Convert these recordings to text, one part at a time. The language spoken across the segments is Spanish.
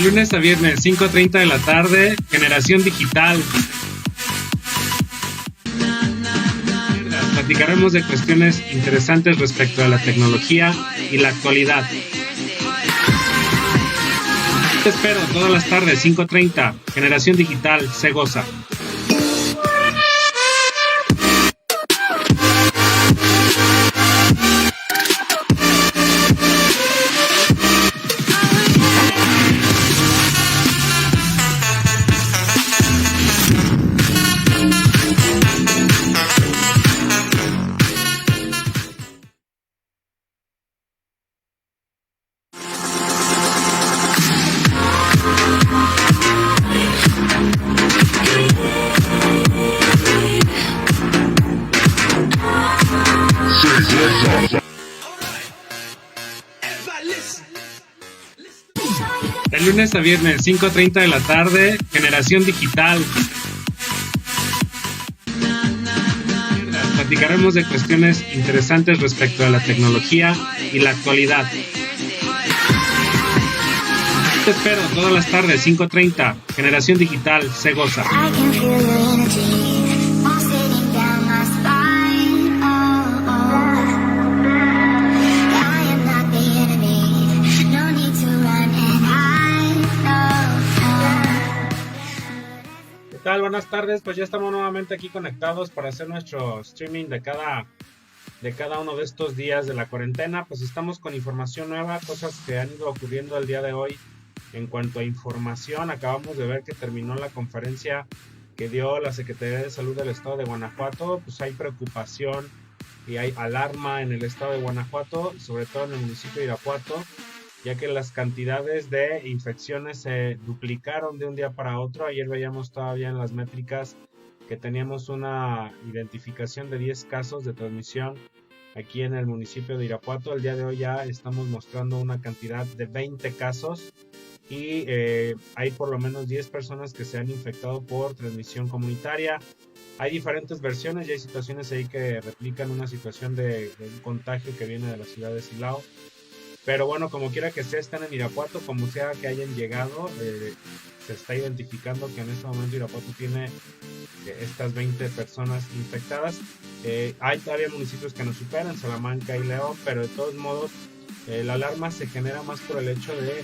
lunes a viernes, 5:30 de la tarde, Generación Digital. Platicaremos de cuestiones interesantes respecto a la tecnología y la actualidad. Te espero todas las tardes, 5:30, Generación Digital, se goza. De lunes a viernes, 5:30 de la tarde, Generación Digital. Platicaremos de cuestiones interesantes respecto a la tecnología y la actualidad. Te espero todas las tardes, 5:30, Generación Digital, se goza. ¿Qué tal? Buenas tardes, pues ya estamos nuevamente aquí conectados para hacer nuestro streaming de cada uno de estos días de la cuarentena. Pues estamos con información nueva, cosas que han ido ocurriendo el día de hoy. En cuanto a información, acabamos de ver que terminó la conferencia que dio la Secretaría de Salud del Estado de Guanajuato. Pues hay preocupación y hay alarma en el Estado de Guanajuato, sobre todo en el municipio de Irapuato, ya que las cantidades de infecciones se duplicaron de un día para otro. Ayer veíamos todavía en las métricas que teníamos una identificación de 10 casos de transmisión aquí en el municipio de Irapuato. El día de hoy ya estamos mostrando una cantidad de 20 casos y hay por lo menos 10 personas que se han infectado por transmisión comunitaria. Hay diferentes versiones y hay situaciones ahí que replican una situación de un contagio que viene de la ciudad de Silao. Pero bueno, como quiera que sea, están en Irapuato, como sea que hayan llegado, se está identificando que en este momento Irapuato tiene estas 20 personas infectadas. Hay todavía municipios que nos superan, Salamanca y León, pero de todos modos la alarma se genera más por el hecho de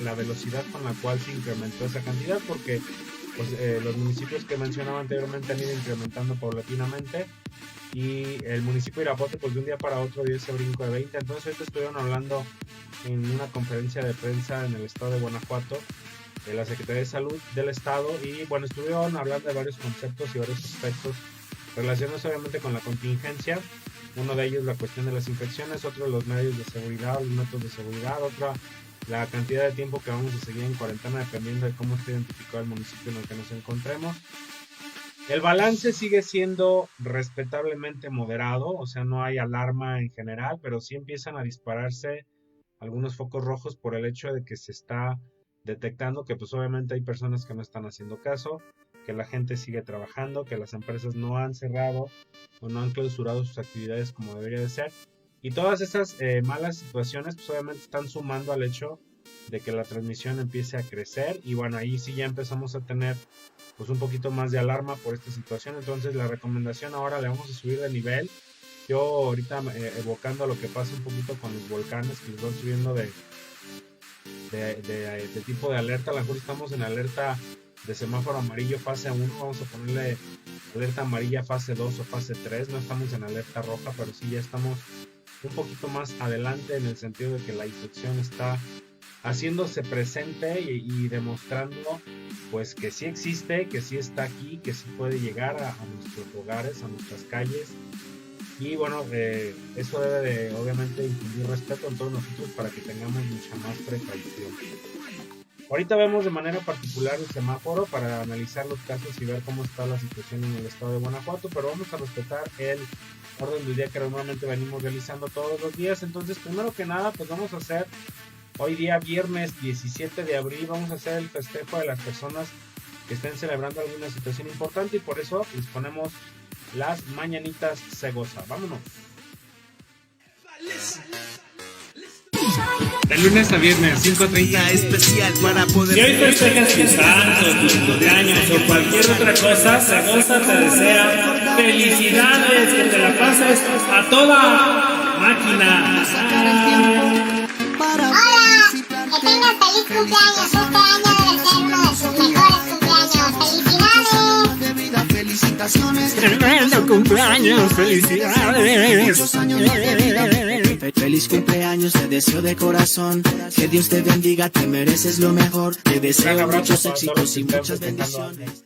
la velocidad con la cual se incrementó esa cantidad, porque pues, los municipios que mencionaba anteriormente han ido incrementando paulatinamente. Y el municipio de Irapuato, pues de un día para otro dio ese brinco de 20. Entonces ahorita estuvieron hablando en una conferencia de prensa en el estado de Guanajuato de la Secretaría de Salud del estado, y bueno, estuvieron hablando de varios conceptos y varios aspectos relacionados obviamente con la contingencia. Uno de ellos la cuestión de las infecciones, otro los medios de seguridad, los métodos de seguridad, otra la cantidad de tiempo que vamos a seguir en cuarentena dependiendo de cómo esté identificado el municipio en el que nos encontremos. El balance sigue siendo respetablemente moderado, o sea, no hay alarma en general, pero sí empiezan a dispararse algunos focos rojos por el hecho de que se está detectando que pues obviamente hay personas que no están haciendo caso, que la gente sigue trabajando, que las empresas no han cerrado o no han clausurado sus actividades como debería de ser. Y todas esas malas situaciones pues obviamente están sumando al hecho de que la transmisión empiece a crecer, y bueno, ahí sí ya empezamos a tener pues un poquito más de alarma por esta situación. Entonces la recomendación ahora le vamos a subir de nivel. Yo ahorita evocando a lo que pasa un poquito con los volcanes, que les van subiendo de tipo de alerta. A lo mejor estamos en alerta de semáforo amarillo fase 1, vamos a ponerle alerta amarilla fase 2 o fase 3, no estamos en alerta roja, pero sí ya estamos un poquito más adelante en el sentido de que la infección está haciéndose presente y demostrando pues que sí existe, que sí está aquí, que sí puede llegar a nuestros hogares, a nuestras calles. Y bueno, eso debe de obviamente infundir respeto en todos nosotros para que tengamos mucha más precaución. Ahorita vemos de manera particular el semáforo para analizar los casos y ver cómo está la situación en el estado de Guanajuato, pero vamos a respetar el orden del día que normalmente venimos realizando todos los días. Entonces, primero que nada, pues vamos a hacer hoy día viernes 17 de abril, vamos a hacer el festejo de las personas que estén celebrando alguna situación importante, y por eso les ponemos las mañanitas se goza. Vámonos. De lunes a viernes, 5:30. Especial para poder. Si hoy festejas tus santos, tus cumpleaños o cualquier otra cosa, Segosa te desea felicidades, que te la pases a toda máquina. Hola, que tengas feliz cumpleaños. Este año debe ser uno de sus mejores cumpleaños. ¡Felicidades! Felicitaciones. Tremendo cumpleaños, felicidades. Feliz cumpleaños, te deseo de corazón. Que Dios te bendiga, te mereces lo mejor. Te deseo muchos éxitos y muchas bendiciones.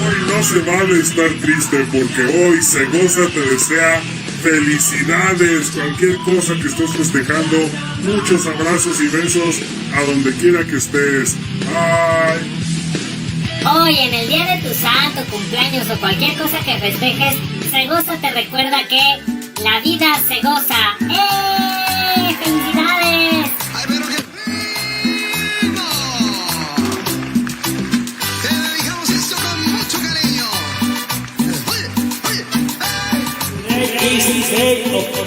Hoy no se vale estar triste porque hoy Segosa te desea felicidades, cualquier cosa que estés festejando, muchos abrazos y besos a donde quiera que estés. Bye. Hoy, en el día de tu santo, cumpleaños o cualquier cosa que festejes, Segosa te recuerda que la vida se goza. ¡Felicidades! ¡Ay, pero qué lindo! Te dedicamos esto con mucho cariño.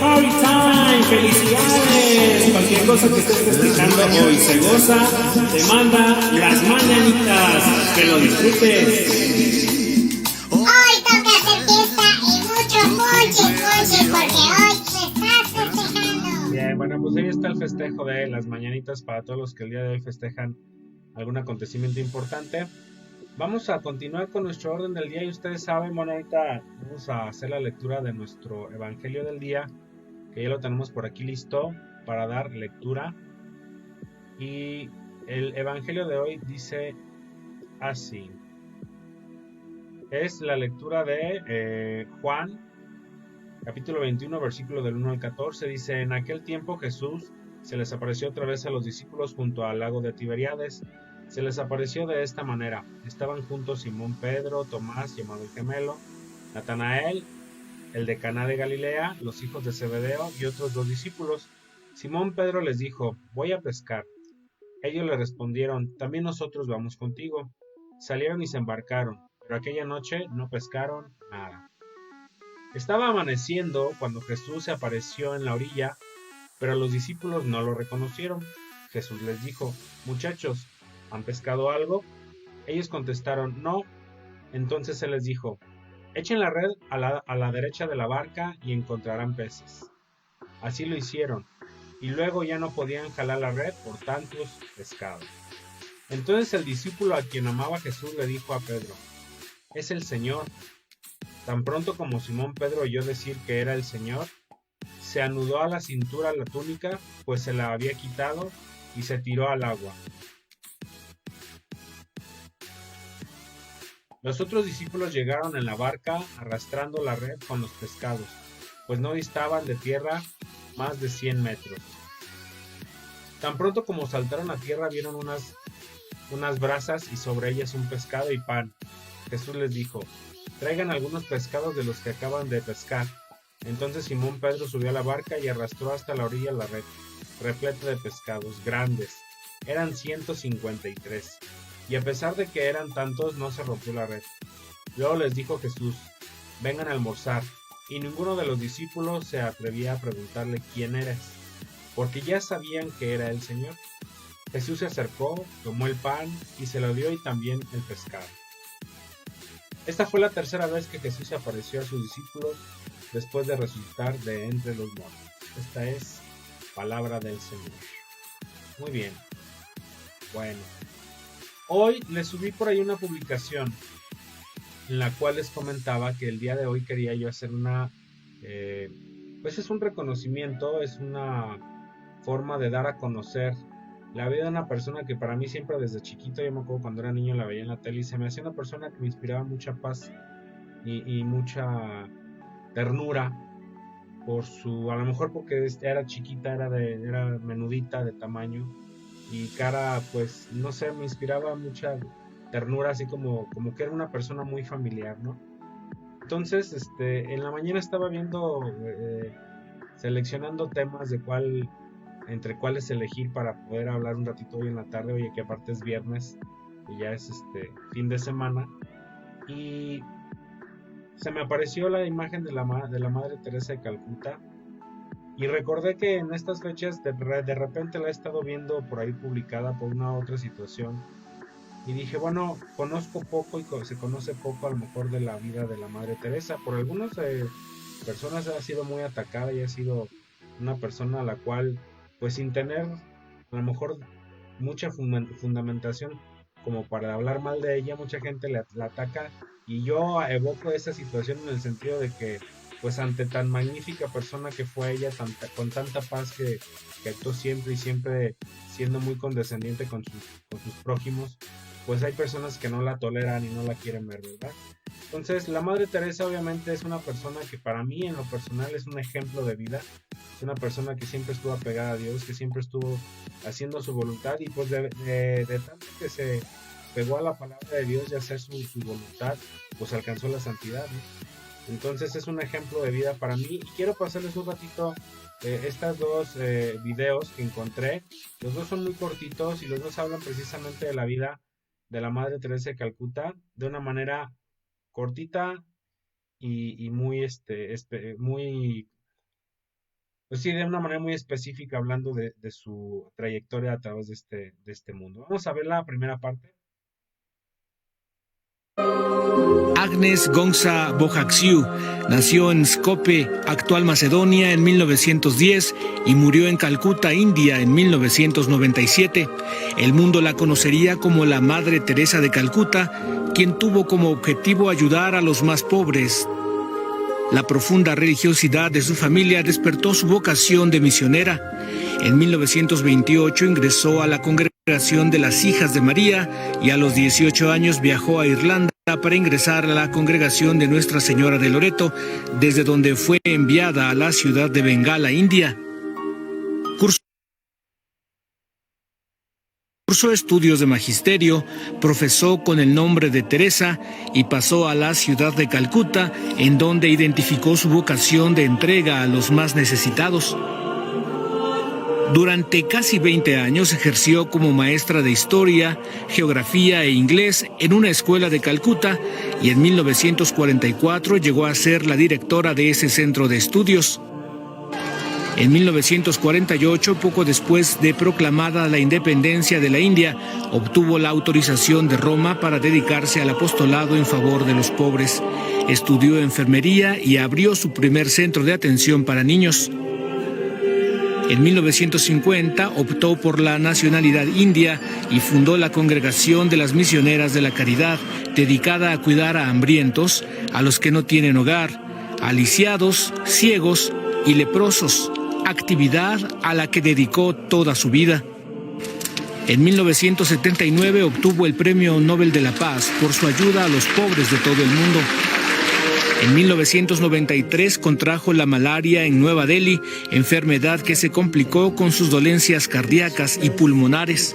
Party time, felicidades. Cualquier cosa que estés festejando hoy, Segosa te manda las mañanitas. Que lo disfrutes. Hoy toca hacer fiesta y mucho ponche, porque hoy se está festejando. Bien, bueno, pues ahí está el festejo de las mañanitas para todos los que el día de hoy festejan algún acontecimiento importante. Vamos a continuar con nuestro orden del día y ustedes saben, bueno, ahorita vamos a hacer la lectura de nuestro Evangelio del día, que ya lo tenemos por aquí listo para dar lectura. Y el Evangelio de hoy dice así. Es la lectura de Juan, capítulo 21, versículo del 1 al 14. Dice: En aquel tiempo Jesús se les apareció otra vez a los discípulos junto al lago de Tiberíades. Se les apareció de esta manera. Estaban juntos Simón Pedro, Tomás, llamado el gemelo, Natanael, el de Caná de Galilea, los hijos de Zebedeo y otros 2 discípulos. Simón Pedro les dijo: Voy a pescar. Ellos le respondieron: También nosotros vamos contigo. Salieron y se embarcaron, pero aquella noche no pescaron nada. Estaba amaneciendo cuando Jesús se apareció en la orilla, pero los discípulos no lo reconocieron. Jesús les dijo: Muchachos, ¿han pescado algo? Ellos contestaron: No. Entonces él les dijo: Echen la red a la derecha de la barca y encontrarán peces. Así lo hicieron, y luego ya no podían jalar la red por tantos pescados. Entonces el discípulo a quien amaba Jesús le dijo a Pedro: Es el Señor. Tan pronto como Simón Pedro oyó decir que era el Señor, se anudó a la cintura la túnica, pues se la había quitado, y se tiró al agua. Los otros discípulos llegaron en la barca arrastrando la red con los pescados, pues no distaban de tierra más de 100 metros. Tan pronto como saltaron a tierra vieron unas brasas y sobre ellas un pescado y pan. Jesús les dijo: Traigan algunos pescados de los que acaban de pescar. Entonces Simón Pedro subió a la barca y arrastró hasta la orilla la red, repleta de pescados grandes. Eran 153. Y a pesar de que eran tantos, no se rompió la red. Luego les dijo Jesús: Vengan a almorzar. Y ninguno de los discípulos se atrevía a preguntarle quién eres, porque ya sabían que era el Señor. Jesús se acercó, tomó el pan y se lo dio, y también el pescado. Esta fue la tercera vez que Jesús se apareció a sus discípulos después de resucitar de entre los muertos. Esta es palabra del Señor. Muy bien. Bueno. Hoy les subí por ahí una publicación en la cual les comentaba que el día de hoy quería yo hacer pues es un reconocimiento, es una forma de dar a conocer la vida de una persona que para mí siempre desde chiquito, yo me acuerdo cuando era niño la veía en la tele y se me hacía una persona que me inspiraba mucha paz y mucha ternura por a lo mejor porque era chiquita, era menudita de tamaño y cara, pues no sé, me inspiraba mucha ternura, así como que era una persona muy familiar, ¿no? Entonces, en la mañana estaba viendo, seleccionando temas entre cuáles elegir para poder hablar un ratito hoy en la tarde, oye, que aparte es viernes y ya es fin de semana, y se me apareció la imagen de de la Madre Teresa de Calcuta y recordé que en estas fechas de repente la he estado viendo por ahí publicada por una otra situación y dije, bueno, conozco poco y se conoce poco a lo mejor de la vida de la Madre Teresa. Por algunas personas ha sido muy atacada y ha sido una persona a la cual, pues sin tener a lo mejor mucha fundamentación como para hablar mal de ella, mucha gente la ataca y yo evoco esa situación en el sentido de que pues ante tan magnífica persona que fue ella, con tanta paz que actuó siempre y siempre siendo muy condescendiente con sus prójimos, pues hay personas que no la toleran y no la quieren ver, ¿verdad? Entonces, la Madre Teresa obviamente es una persona que para mí en lo personal es un ejemplo de vida, es una persona que siempre estuvo apegada a Dios, que siempre estuvo haciendo su voluntad y pues de tanto que se pegó a la palabra de Dios y hacer su voluntad, pues alcanzó la santidad, ¿no? Entonces es un ejemplo de vida para mí y quiero pasarles un ratito estas dos videos que encontré. Los dos son muy cortitos y los dos hablan precisamente de la vida de la Madre Teresa de Calcuta de una manera cortita y muy, muy, pues sí, de una manera muy específica hablando de su trayectoria a través de este mundo. Vamos a ver la primera parte. Agnes Gonza Bojaxiu nació en Skopje, actual Macedonia, en 1910 y murió en Calcuta, India, en 1997. El mundo la conocería como la Madre Teresa de Calcuta, quien tuvo como objetivo ayudar a los más pobres. La profunda religiosidad de su familia despertó su vocación de misionera. En 1928 ingresó a la Congregación de las Hijas de María y a los 18 años viajó a Irlanda para ingresar a la Congregación de Nuestra Señora de Loreto, desde donde fue enviada a la ciudad de Bengala, India. Cursó estudios de magisterio, profesó con el nombre de Teresa y pasó a la ciudad de Calcuta, en donde identificó su vocación de entrega a los más necesitados. Durante casi 20 años ejerció como maestra de historia, geografía e inglés en una escuela de Calcuta y en 1944 llegó a ser la directora de ese centro de estudios. En 1948, poco después de proclamada la independencia de la India, obtuvo la autorización de Roma para dedicarse al apostolado en favor de los pobres. Estudió enfermería y abrió su primer centro de atención para niños. En 1950 optó por la nacionalidad india y fundó la Congregación de las Misioneras de la Caridad, dedicada a cuidar a hambrientos, a los que no tienen hogar, a lisiados, ciegos y leprosos, actividad a la que dedicó toda su vida. En 1979 obtuvo el Premio Nobel de la Paz por su ayuda a los pobres de todo el mundo. En 1993 contrajo la malaria en Nueva Delhi, enfermedad que se complicó con sus dolencias cardíacas y pulmonares.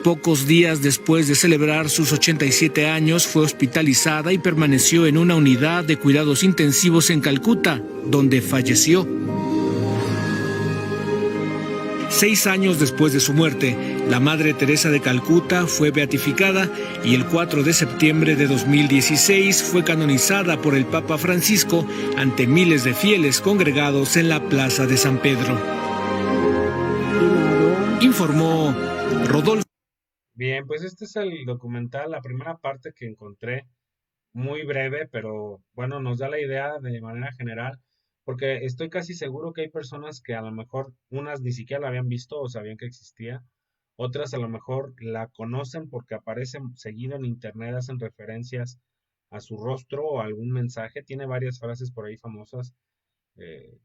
Pocos días después de celebrar sus 87 años, fue hospitalizada y permaneció en una unidad de cuidados intensivos en Calcuta, donde falleció. 6 años después de su muerte, la Madre Teresa de Calcuta fue beatificada y el 4 de septiembre de 2016 fue canonizada por el Papa Francisco ante miles de fieles congregados en la Plaza de San Pedro. Informó Rodolfo. Bien, pues este es el documental, la primera parte que encontré, muy breve, pero bueno, nos da la idea de manera general, porque estoy casi seguro que hay personas que a lo mejor unas ni siquiera la habían visto o sabían que existía, otras a lo mejor la conocen porque aparecen seguido en internet, hacen referencias a su rostro o a algún mensaje, tiene varias frases por ahí famosas, eh,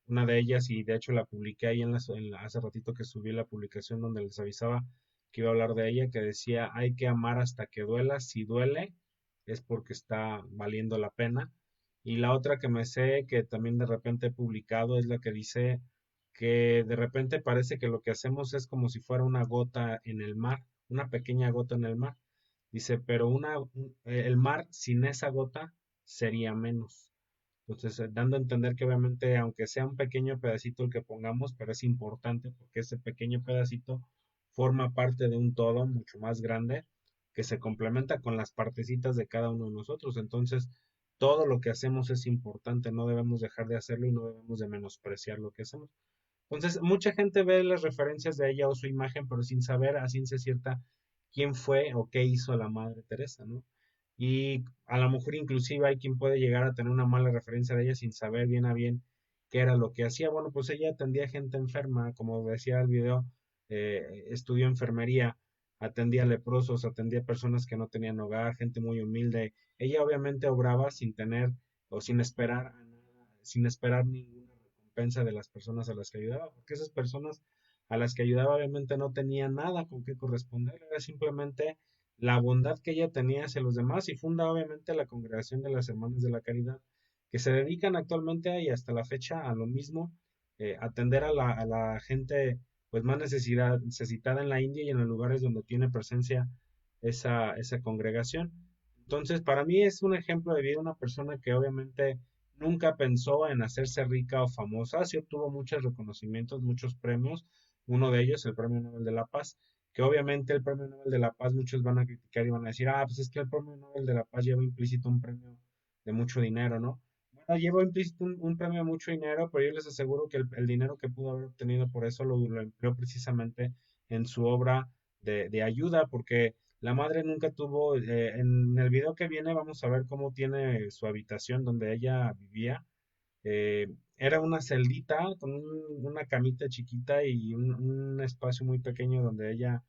una de ellas, y de hecho la publiqué ahí hace ratito que subí la publicación donde les avisaba que iba a hablar de ella, que decía, hay que amar hasta que duela, si duele es porque está valiendo la pena. Y la otra que me sé, que también de repente he publicado, es la que dice que de repente parece que lo que hacemos es como si fuera una gota en el mar, una pequeña gota en el mar. Dice, pero el mar sin esa gota sería menos. Entonces, dando a entender que obviamente, aunque sea un pequeño pedacito el que pongamos, pero es importante porque ese pequeño pedacito forma parte de un todo mucho más grande que se complementa con las partecitas de cada uno de nosotros. Entonces, todo lo que hacemos es importante, no debemos dejar de hacerlo y no debemos de menospreciar lo que hacemos. Entonces, mucha gente ve las referencias de ella o su imagen, pero sin saber a ciencia cierta quién fue o qué hizo la Madre Teresa, ¿no? Y a lo mejor inclusive hay quien puede llegar a tener una mala referencia de ella sin saber bien a bien qué era lo que hacía. Bueno, pues ella atendía gente enferma, como decía el video, estudió enfermería, atendía leprosos, atendía personas que no tenían hogar, gente muy humilde. Ella obviamente obraba sin tener o sin esperar a nada, sin esperar ninguna recompensa de las personas a las que ayudaba, porque esas personas a las que ayudaba obviamente no tenían nada con qué corresponder, era simplemente la bondad que ella tenía hacia los demás y funda obviamente la Congregación de las Hermanas de la Caridad, que se dedican actualmente y hasta la fecha a lo mismo, atender a la gente pues más necesitada en la India y en los lugares donde tiene presencia esa congregación. Entonces, para mí es un ejemplo de vida, una persona que obviamente nunca pensó en hacerse rica o famosa, sí obtuvo muchos reconocimientos, muchos premios, uno de ellos el Premio Nobel de la Paz, que obviamente el Premio Nobel de la Paz muchos van a criticar y van a decir, pues es que el Premio Nobel de la Paz lleva implícito un premio de mucho dinero, ¿no? Bueno, lleva implícito un premio de mucho dinero, pero yo les aseguro que el dinero que pudo haber obtenido por eso lo empleó precisamente en su obra de ayuda, porque la madre nunca tuvo, en el video que viene vamos a ver cómo tiene su habitación donde ella vivía. Era una celdita con una camita chiquita y un espacio muy pequeño donde ella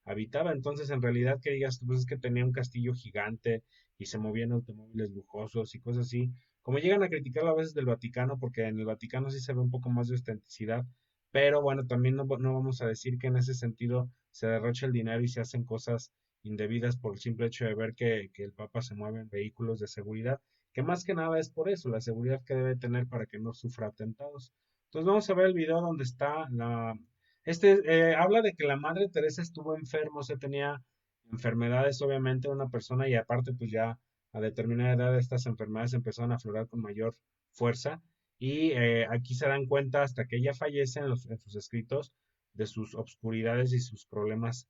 habitaba. Entonces, en realidad, que digas, pues es que tenía un castillo gigante y se movían automóviles lujosos y cosas así. Como llegan a criticarlo a veces del Vaticano, porque en el Vaticano sí se ve un poco más de autenticidad, pero bueno, también no vamos a decir que en ese sentido se derrocha el dinero y se hacen cosas indebidas por el simple hecho de ver que el Papa se mueve en vehículos de seguridad, que más que nada es por eso, la seguridad que debe tener para que no sufra atentados. Entonces vamos a ver el video donde está habla de que la Madre Teresa estuvo enferma, o sea, tenía enfermedades obviamente una persona y aparte pues ya a determinada edad estas enfermedades empezaron a aflorar con mayor fuerza y aquí se dan cuenta hasta que ella fallece en sus escritos de sus obscuridades y sus problemas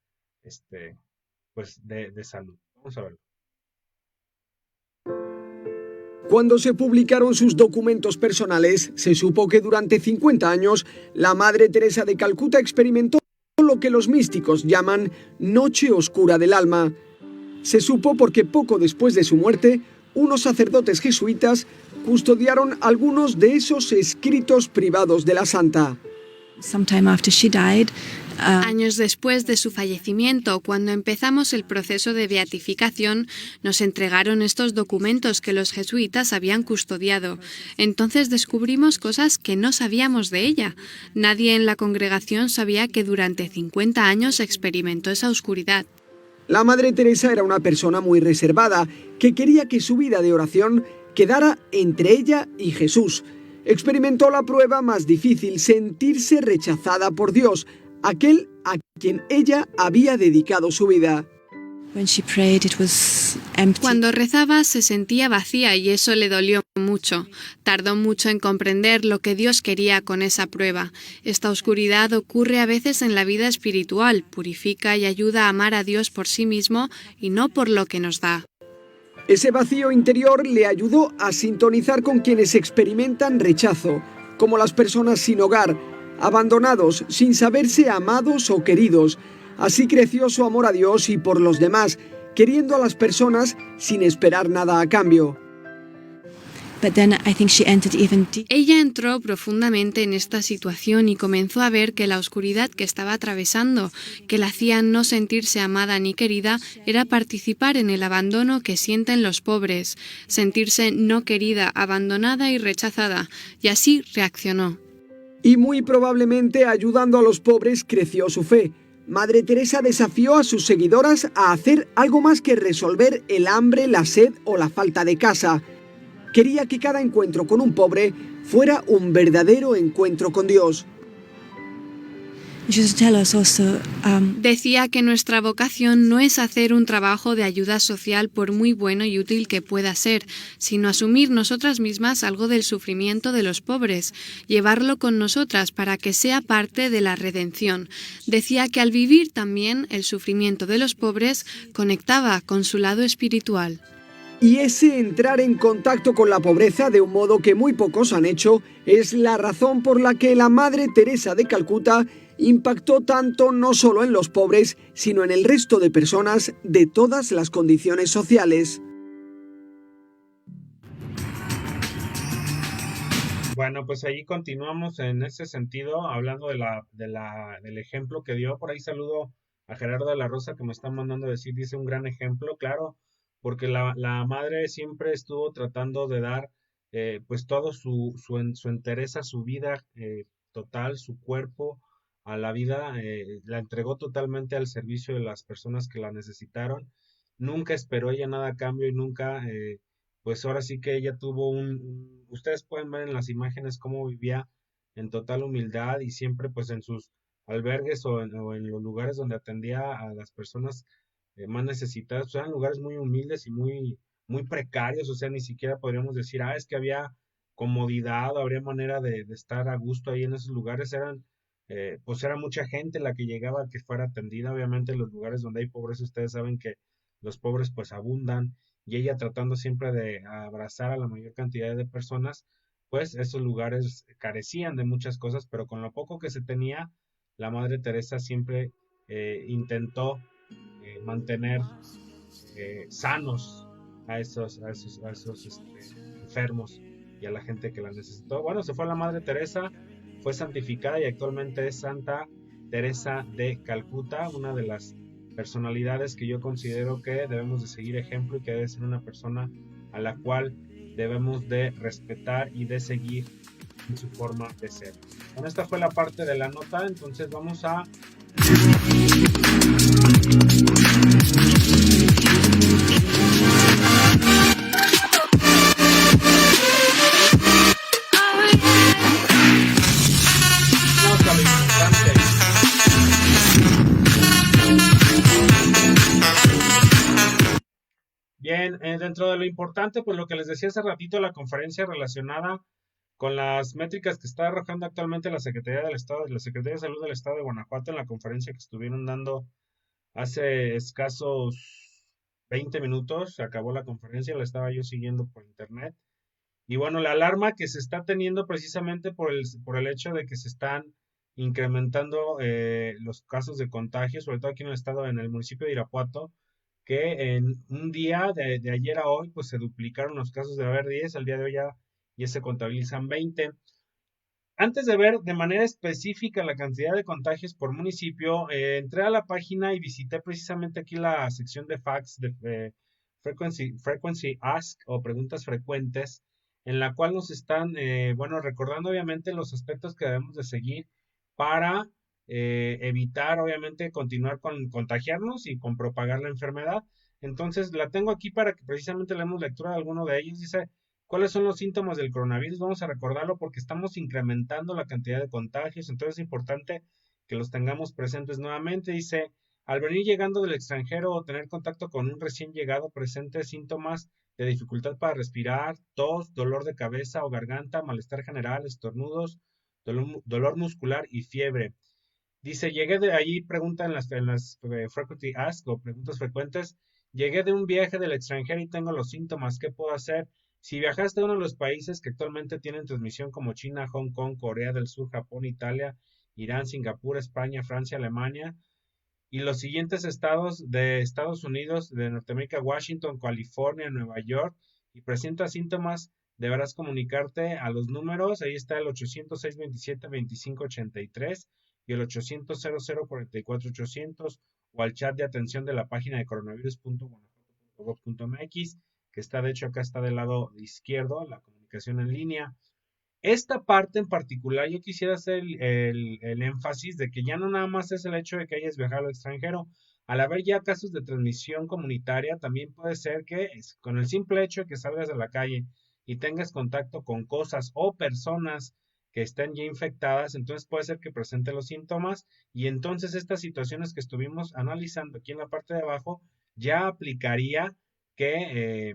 pues de salud. Vamos a verlo. Cuando se publicaron sus documentos personales, se supo que durante 50 años la Madre Teresa de Calcuta experimentó lo que los místicos llaman noche oscura del alma. Se supo porque poco después de su muerte, unos sacerdotes jesuitas custodiaron algunos de esos escritos privados de la santa. Años después de su fallecimiento, cuando empezamos el proceso de beatificación, nos entregaron estos documentos que los jesuitas habían custodiado. Entonces descubrimos cosas que no sabíamos de ella. Nadie en la congregación sabía que durante 50 años experimentó esa oscuridad. La Madre Teresa era una persona muy reservada, que quería que su vida de oración quedara entre ella y Jesús. Experimentó la prueba más difícil, sentirse rechazada por Dios, aquel a quien ella había dedicado su vida. Cuando rezaba se sentía vacía y eso le dolió mucho. Tardó mucho en comprender lo que Dios quería con esa prueba. Esta oscuridad ocurre a veces en la vida espiritual, purifica y ayuda a amar a Dios por sí mismo y no por lo que nos da. Ese vacío interior le ayudó a sintonizar con quienes experimentan rechazo, como las personas sin hogar, abandonados, sin saberse amados o queridos. Así creció su amor a Dios y por los demás, queriendo a las personas sin esperar nada a cambio. Ella entró profundamente en esta situación y comenzó a ver que la oscuridad que estaba atravesando, que la hacía no sentirse amada ni querida, era participar en el abandono que sienten los pobres, sentirse no querida, abandonada y rechazada, y así reaccionó. Y muy probablemente ayudando a los pobres creció su fe. Madre Teresa desafió a sus seguidoras a hacer algo más que resolver el hambre, la sed o la falta de casa. Quería que cada encuentro con un pobre fuera un verdadero encuentro con Dios. Decía que nuestra vocación no es hacer un trabajo de ayuda social por muy bueno y útil que pueda ser, sino asumir nosotras mismas algo del sufrimiento de los pobres, llevarlo con nosotras para que sea parte de la redención. Decía que al vivir también el sufrimiento de los pobres conectaba con su lado espiritual. Y ese entrar en contacto con la pobreza de un modo que muy pocos han hecho es la razón por la que la Madre Teresa de Calcuta impactó tanto no solo en los pobres, sino en el resto de personas de todas las condiciones sociales. Bueno, pues ahí continuamos en ese sentido, hablando del ejemplo que dio. Por ahí saludo a Gerardo de la Rosa que me está mandando decir, dice un gran ejemplo, claro, porque la madre siempre estuvo tratando de dar pues todo su entereza, su vida total, su cuerpo a la vida, la entregó totalmente al servicio de las personas que la necesitaron. Nunca esperó ella nada a cambio y nunca, pues ahora sí que ella tuvo ustedes pueden ver en las imágenes cómo vivía en total humildad y siempre pues en sus albergues o en los lugares donde atendía a las personas más necesitadas, pues eran lugares muy humildes y muy precarios, o sea, ni siquiera podríamos decir, es que había comodidad o habría manera de estar a gusto ahí en esos lugares, pues era mucha gente la que llegaba a que fuera atendida, obviamente en los lugares donde hay pobreza, ustedes saben que los pobres pues abundan, y ella tratando siempre de abrazar a la mayor cantidad de personas, pues esos lugares carecían de muchas cosas, pero con lo poco que se tenía, la Madre Teresa siempre intentó mantener sanos a esos enfermos y a la gente que la necesitó. Bueno, se fue la Madre Teresa, fue santificada y actualmente es Santa Teresa de Calcuta, una de las personalidades que yo considero que debemos de seguir ejemplo y que debe ser una persona a la cual debemos de respetar y de seguir en su forma de ser. Bueno, esta fue la parte de la nota, entonces vamos a... Bien, dentro de lo importante, pues lo que les decía hace ratito, la conferencia relacionada con las métricas que está arrojando actualmente la Secretaría del Estado, la Secretaría de Salud del Estado de Guanajuato en la conferencia que estuvieron dando hace escasos 20 minutos, se acabó la conferencia, la estaba yo siguiendo por internet. Y bueno, la alarma que se está teniendo precisamente por el hecho de que se están incrementando los casos de contagio, sobre todo aquí en el estado, en el municipio de Irapuato, que en un día de ayer a hoy, pues se duplicaron los casos de haber 10, al día de hoy ya se contabilizan 20. Antes de ver de manera específica la cantidad de contagios por municipio, entré a la página y visité precisamente aquí la sección de facts de frequency ask o preguntas frecuentes, en la cual nos están, recordando obviamente los aspectos que debemos de seguir para evitar obviamente continuar con contagiarnos y con propagar la enfermedad. Entonces la tengo aquí para que precisamente leamos lectura de alguno de ellos. Dice, ¿cuáles son los síntomas del coronavirus? Vamos a recordarlo porque estamos incrementando la cantidad de contagios, entonces es importante que los tengamos presentes nuevamente. Dice, al venir llegando del extranjero o tener contacto con un recién llegado, presente síntomas de dificultad para respirar, tos, dolor de cabeza o garganta, malestar general, estornudos, dolor muscular y fiebre. Dice, llegué de allí, pregunta en las frequently asked o preguntas frecuentes, llegué de un viaje del extranjero y tengo los síntomas, ¿qué puedo hacer? Si viajaste a uno de los países que actualmente tienen transmisión como China, Hong Kong, Corea del Sur, Japón, Italia, Irán, Singapur, España, Francia, Alemania, y los siguientes estados de Estados Unidos, de Norteamérica, Washington, California, Nueva York, y presentas síntomas, deberás comunicarte a los números, ahí está el 800-627-2583 y el 800-0044-800 o al chat de atención de la página de coronavirus.guanajuato.gov.mx, que está, de hecho, acá está del lado izquierdo, la comunicación en línea. Esta parte en particular, yo quisiera hacer el énfasis de que ya no nada más es el hecho de que hayas viajado al extranjero. Al haber ya casos de transmisión comunitaria, también puede ser que con el simple hecho de que salgas a la calle y tengas contacto con cosas o personas que estén ya infectadas, entonces puede ser que presente los síntomas y entonces estas situaciones que estuvimos analizando aquí en la parte de abajo ya aplicaría que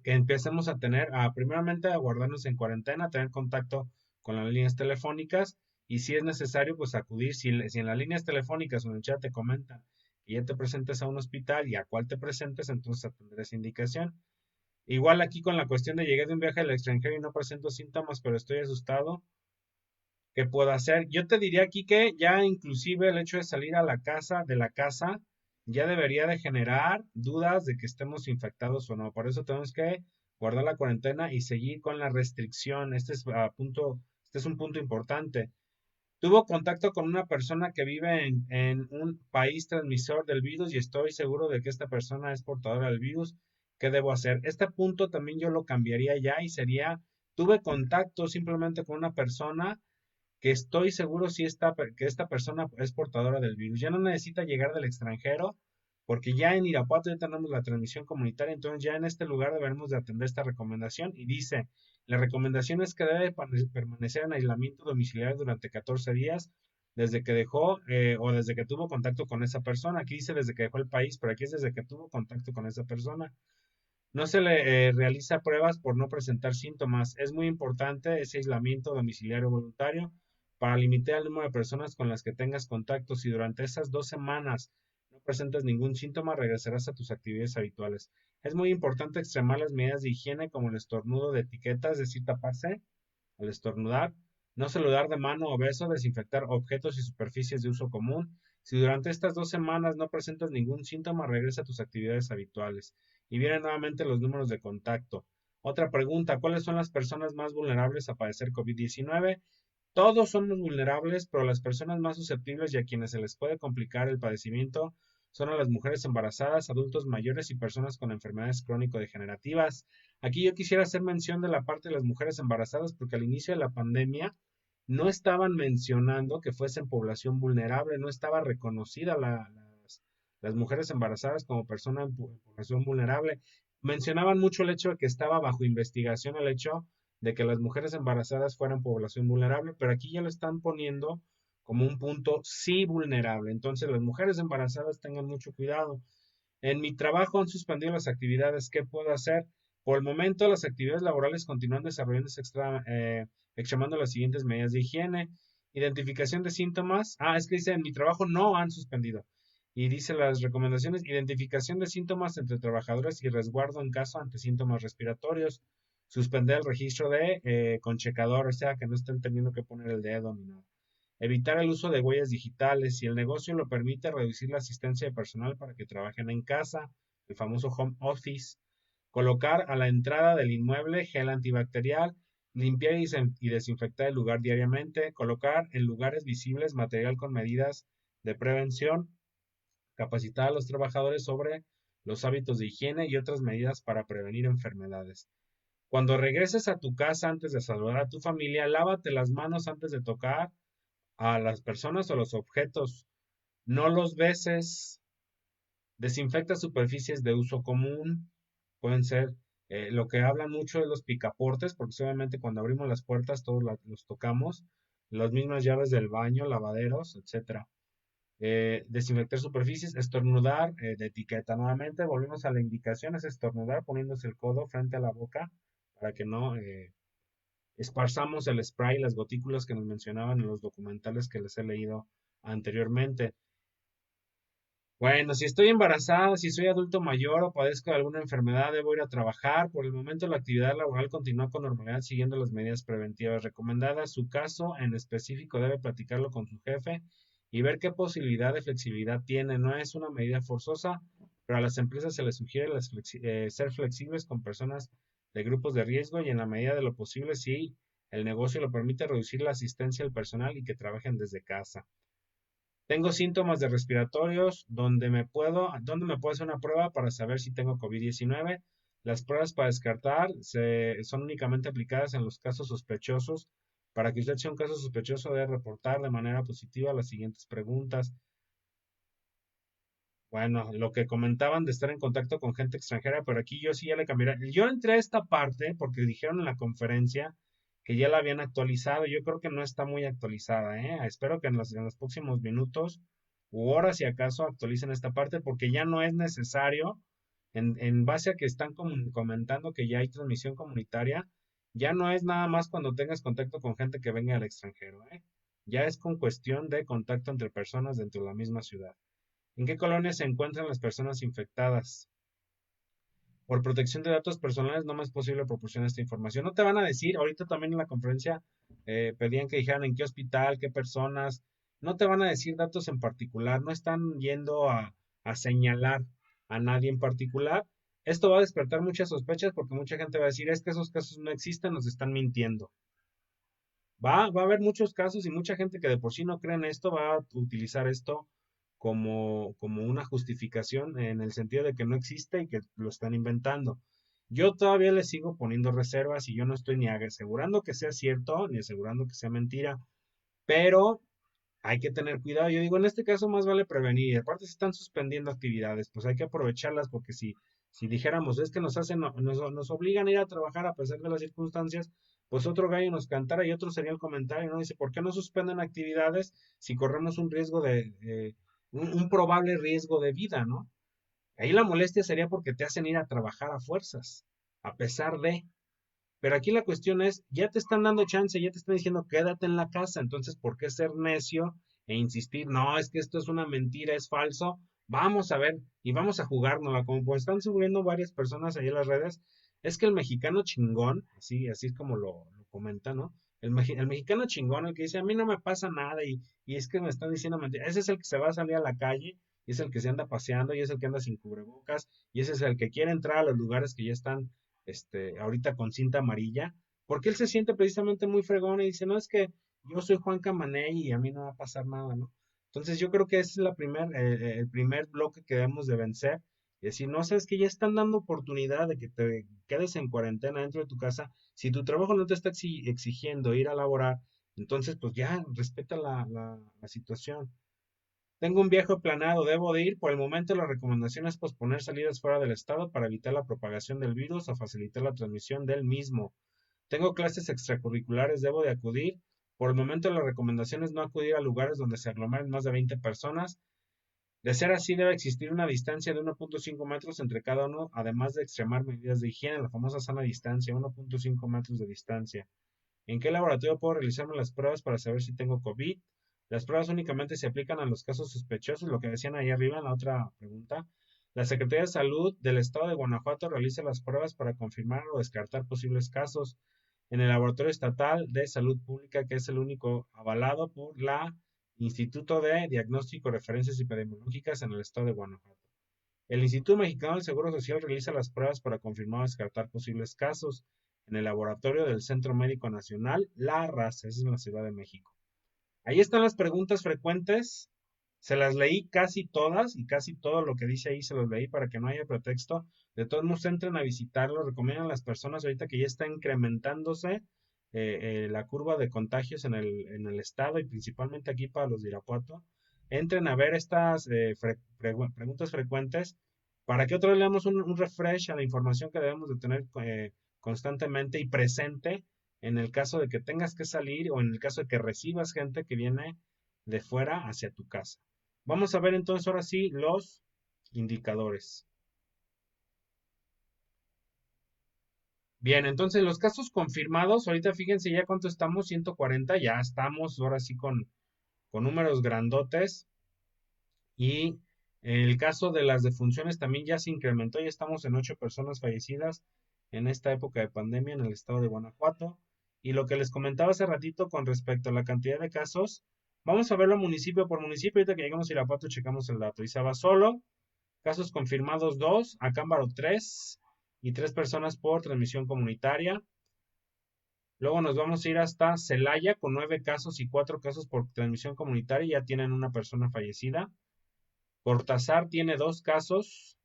empecemos a tener, primeramente a guardarnos en cuarentena, a tener contacto con las líneas telefónicas y si es necesario pues acudir, si en las líneas telefónicas o en el chat te comentan que ya te presentes a un hospital y a cuál te presentes, entonces atender esa indicación. Igual aquí con la cuestión de llegué de un viaje al extranjero y no presento síntomas, pero estoy asustado, ¿qué puedo hacer? Yo te diría aquí que ya inclusive el hecho de salir a la casa, de la casa, ya debería de generar dudas de que estemos infectados o no. Por eso tenemos que guardar la cuarentena y seguir con la restricción. Este es un punto importante. Tuvo contacto con una persona que vive en un país transmisor del virus y estoy seguro de que esta persona es portadora del virus. ¿Qué debo hacer? Este punto también yo lo cambiaría ya y sería, tuve contacto simplemente con una persona que estoy seguro que esta persona es portadora del virus. Ya no necesita llegar del extranjero, porque ya en Irapuato ya tenemos la transmisión comunitaria, entonces ya en este lugar deberemos de atender esta recomendación y dice, la recomendación es que debe permanecer en aislamiento domiciliario durante 14 días desde que dejó o desde que tuvo contacto con esa persona. Aquí dice desde que dejó el país, pero aquí es desde que tuvo contacto con esa persona. No se le realiza pruebas por no presentar síntomas. Es muy importante ese aislamiento domiciliario voluntario para limitar el número de personas con las que tengas contacto. Si durante esas 2 semanas no presentas ningún síntoma, regresarás a tus actividades habituales. Es muy importante extremar las medidas de higiene como el estornudo de etiquetas, es decir, taparse al estornudar, no saludar de mano o beso, desinfectar objetos y superficies de uso común. Si durante estas 2 semanas no presentas ningún síntoma, regresa a tus actividades habituales. Y vienen nuevamente los números de contacto. Otra pregunta, ¿cuáles son las personas más vulnerables a padecer COVID-19? Todos somos vulnerables, pero las personas más susceptibles y a quienes se les puede complicar el padecimiento son a las mujeres embarazadas, adultos mayores y personas con enfermedades crónico-degenerativas. Aquí yo quisiera hacer mención de la parte de las mujeres embarazadas porque al inicio de la pandemia no estaban mencionando que fuesen población vulnerable, no estaba reconocida las mujeres embarazadas como persona en población vulnerable. Mencionaban mucho el hecho de que estaba bajo investigación el hecho de que las mujeres embarazadas fueran población vulnerable, pero aquí ya lo están poniendo como un punto sí vulnerable. Entonces las mujeres embarazadas tengan mucho cuidado. En mi trabajo han suspendido las actividades. ¿Qué puedo hacer? Por el momento las actividades laborales continúan desarrollándose extremando las siguientes medidas de higiene. Identificación de síntomas. Es que dice en mi trabajo no han suspendido. Y dice las recomendaciones, identificación de síntomas entre trabajadores y resguardo en caso ante síntomas respiratorios. Suspender el registro con checador, o sea, que no estén teniendo que poner el dedo ni nada. Evitar el uso de huellas digitales. Si el negocio lo permite, reducir la asistencia de personal para que trabajen en casa, el famoso home office. Colocar a la entrada del inmueble gel antibacterial. Limpiar y desinfectar el lugar diariamente. Colocar en lugares visibles material con medidas de prevención. Capacitar a los trabajadores sobre los hábitos de higiene y otras medidas para prevenir enfermedades. Cuando regreses a tu casa antes de saludar a tu familia, lávate las manos antes de tocar a las personas o los objetos. No los beses. Desinfecta superficies de uso común. Pueden ser lo que hablan mucho de los picaportes, porque obviamente cuando abrimos las puertas todos los tocamos. Las mismas llaves del baño, lavaderos, etcétera. Desinfectar superficies, estornudar de etiqueta. Nuevamente volvemos a la indicación, es estornudar poniéndose el codo frente a la boca para que no esparzamos el spray, las gotículas que nos mencionaban en los documentales que les he leído anteriormente. Bueno, si estoy embarazada, si soy adulto mayor o padezco de alguna enfermedad, debo ir a trabajar. Por el momento la actividad laboral continúa con normalidad siguiendo las medidas preventivas recomendadas. Su caso en específico debe platicarlo con su jefe y ver qué posibilidad de flexibilidad tiene. No es una medida forzosa, pero a las empresas se les sugiere ser flexibles con personas de grupos de riesgo y en la medida de lo posible, si el negocio lo permite, reducir la asistencia al personal y que trabajen desde casa. Tengo síntomas de respiratorios, ¿dónde me puedo hacer una prueba para saber si tengo COVID-19? Las pruebas para descartar son únicamente aplicadas en los casos sospechosos. Para que usted sea un caso sospechoso, debe reportar de manera positiva las siguientes preguntas. Bueno, lo que comentaban de estar en contacto con gente extranjera, pero aquí yo sí ya le cambiaría. Yo entré a esta parte porque dijeron en la conferencia que ya la habían actualizado. Yo creo que no está muy actualizada, ¿eh? Espero que en los próximos minutos u horas, si acaso, actualicen esta parte porque ya no es necesario, en base a que están comentando que ya hay transmisión comunitaria, ya no es nada más cuando tengas contacto con gente que venga del extranjero, ¿eh? Ya es con cuestión de contacto entre personas dentro de la misma ciudad. ¿En qué colonia se encuentran las personas infectadas? Por protección de datos personales no me es posible proporcionar esta información. No te van a decir, ahorita también en la conferencia pedían que dijeran en qué hospital, qué personas. No te van a decir datos en particular, no están yendo a señalar a nadie en particular. Esto va a despertar muchas sospechas porque mucha gente va a decir, es que esos casos no existen, nos están mintiendo. Va a haber muchos casos y mucha gente que de por sí no cree en esto va a utilizar esto como una justificación en el sentido de que no existe y que lo están inventando. Yo todavía le sigo poniendo reservas y yo no estoy ni asegurando que sea cierto ni asegurando que sea mentira, pero hay que tener cuidado. Yo digo, en este caso más vale prevenir. Y aparte se están suspendiendo actividades, pues hay que aprovecharlas porque si dijéramos, es que nos obligan a ir a trabajar a pesar de las circunstancias, pues otro gallo nos cantara y otro sería el comentario, ¿no? Dice, ¿por qué no suspenden actividades si corremos un riesgo un probable riesgo de vida, ¿no? Ahí la molestia sería porque te hacen ir a trabajar a fuerzas, a pesar de. Pero aquí la cuestión es, ya te están dando chance, ya te están diciendo quédate en la casa, entonces ¿por qué ser necio e insistir? No, es que esto es una mentira, es falso. Vamos a ver y vamos a jugárnosla, como pues están subiendo varias personas ahí en las redes. Es que el mexicano chingón, así es como lo comenta, ¿no? El mexicano chingón, el que dice, a mí no me pasa nada y es que me están diciendo mentiras. Ese es el que se va a salir a la calle y es el que se anda paseando y es el que anda sin cubrebocas y ese es el que quiere entrar a los lugares que ya están ahorita con cinta amarilla, porque él se siente precisamente muy fregón y dice, no, es que yo soy Juan Camaney y a mí no va a pasar nada, ¿no? Entonces yo creo que ese es el primer bloque que debemos de vencer. Y decir, no, sabes que ya están dando oportunidad de que te quedes en cuarentena dentro de tu casa. Si tu trabajo no te está exigiendo ir a laborar, entonces pues ya respeta la situación. Tengo un viaje planeado, debo de ir. Por el momento la recomendación es posponer salidas fuera del estado para evitar la propagación del virus o facilitar la transmisión del mismo. Tengo clases extracurriculares, debo de acudir. Por el momento la recomendación es no acudir a lugares donde se aglomeren más de 20 personas. De ser así, debe existir una distancia de 1.5 metros entre cada uno, además de extremar medidas de higiene, la famosa sana distancia, 1.5 metros de distancia. ¿En qué laboratorio puedo realizarme las pruebas para saber si tengo COVID? Las pruebas únicamente se aplican a los casos sospechosos, lo que decían ahí arriba en la otra pregunta. La Secretaría de Salud del Estado de Guanajuato realiza las pruebas para confirmar o descartar posibles casos en el Laboratorio Estatal de Salud Pública, que es el único avalado por la Instituto de Diagnóstico y Referencias Epidemiológicas en el Estado de Guanajuato. El Instituto Mexicano del Seguro Social realiza las pruebas para confirmar o descartar posibles casos en el laboratorio del Centro Médico Nacional, La Raza, esa es en la Ciudad de México. Ahí están las preguntas frecuentes, se las leí casi todas y casi todo lo que dice ahí se los leí para que no haya pretexto. De todos modos, entren a visitarlo, recomiendan a las personas ahorita que ya está incrementándose la curva de contagios en el estado y principalmente aquí para los de Irapuato. Entren a ver estas preguntas frecuentes para que otra vez le damos un refresh a la información que debemos de tener constantemente y presente en el caso de que tengas que salir o en el caso de que recibas gente que viene de fuera hacia tu casa. Vamos a ver entonces ahora sí los indicadores. Bien, entonces los casos confirmados, ahorita fíjense ya cuánto estamos, 140, ya estamos ahora sí con números grandotes. Y en el caso de las defunciones también ya se incrementó, ya estamos en 8 personas fallecidas en esta época de pandemia en el estado de Guanajuato. Y lo que les comentaba hace ratito con respecto a la cantidad de casos, vamos a verlo municipio por municipio, ahorita que llegamos a Irapuato checamos el dato. Izabasolo, casos confirmados 2, Acámbaro 3 y 3 personas por transmisión comunitaria. Luego nos vamos a ir hasta Celaya con 9 casos y 4 casos por transmisión comunitaria, ya tienen una persona fallecida. Cortázar tiene 2 casos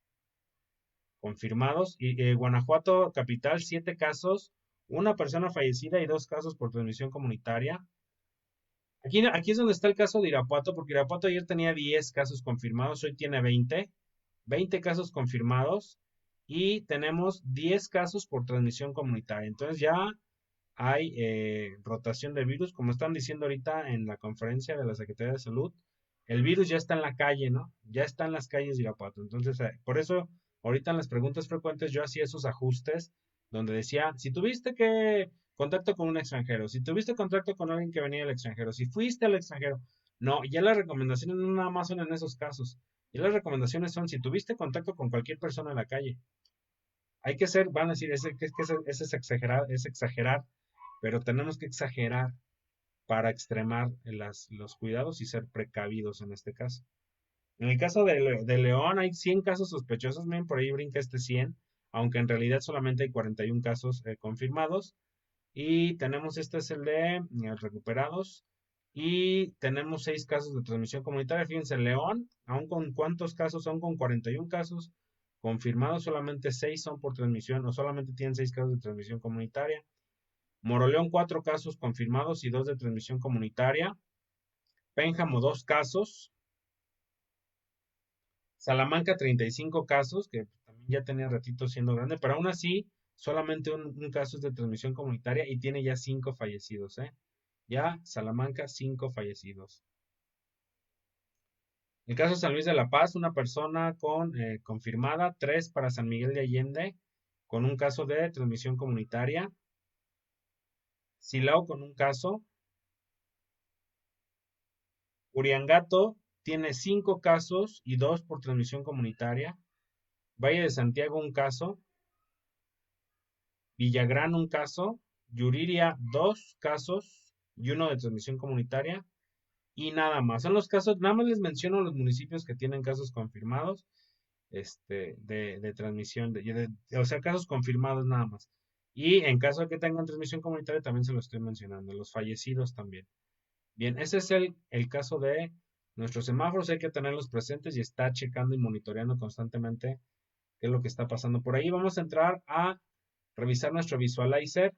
confirmados y Guanajuato capital 7 casos, una persona fallecida y 2 casos por transmisión comunitaria. Aquí es donde está el caso de Irapuato, porque Irapuato ayer tenía 10 casos confirmados, hoy tiene 20 casos confirmados y tenemos 10 casos por transmisión comunitaria. Entonces ya hay rotación de virus, como están diciendo ahorita en la conferencia de la Secretaría de Salud, el virus ya está en la calle, ¿no? Ya está en las calles de Irapuato. Entonces, por eso, ahorita en las preguntas frecuentes yo hacía esos ajustes donde decía, si tuviste contacto con un extranjero, si tuviste contacto con alguien que venía del extranjero, si fuiste al extranjero, No, ya las recomendaciones no nada más son en esos casos. Ya las recomendaciones son si tuviste contacto con cualquier persona en la calle. Hay que ser, van a decir, ese es exagerar, pero tenemos que exagerar para extremar los cuidados y ser precavidos en este caso. En el caso de León hay 100 casos sospechosos, miren, por ahí brinca este 100, aunque en realidad solamente hay 41 casos confirmados. Y tenemos, este es el de recuperados. Y tenemos 6 casos de transmisión comunitaria. Fíjense, León, aún con cuántos casos son, con 41 casos confirmados, solamente 6 son por transmisión, o solamente tienen 6 casos de transmisión comunitaria. Moroleón, 4 casos confirmados y 2 de transmisión comunitaria. Pénjamo, 2 casos. Salamanca, 35 casos, que también ya tenía ratito siendo grande, pero aún así, solamente un caso es de transmisión comunitaria y tiene ya 5 fallecidos, ¿eh? Ya, Salamanca, 5 fallecidos. El caso de San Luis de la Paz, una persona confirmada, 3 para San Miguel de Allende, con un caso de transmisión comunitaria. Silao con un caso. Uriangato tiene 5 casos y 2 por transmisión comunitaria. Valle de Santiago un caso. Villagrán un caso. Yuriria 2 casos y 1 de transmisión comunitaria. Y nada más. Son los casos, nada más les menciono los municipios que tienen casos confirmados de transmisión, o sea, casos confirmados nada más. Y en caso de que tengan transmisión comunitaria, también se lo estoy mencionando, los fallecidos también. Bien, ese es el caso de nuestros semáforos, hay que tenerlos presentes y estar checando y monitoreando constantemente qué es lo que está pasando por ahí. Vamos a entrar a revisar nuestro visualizer.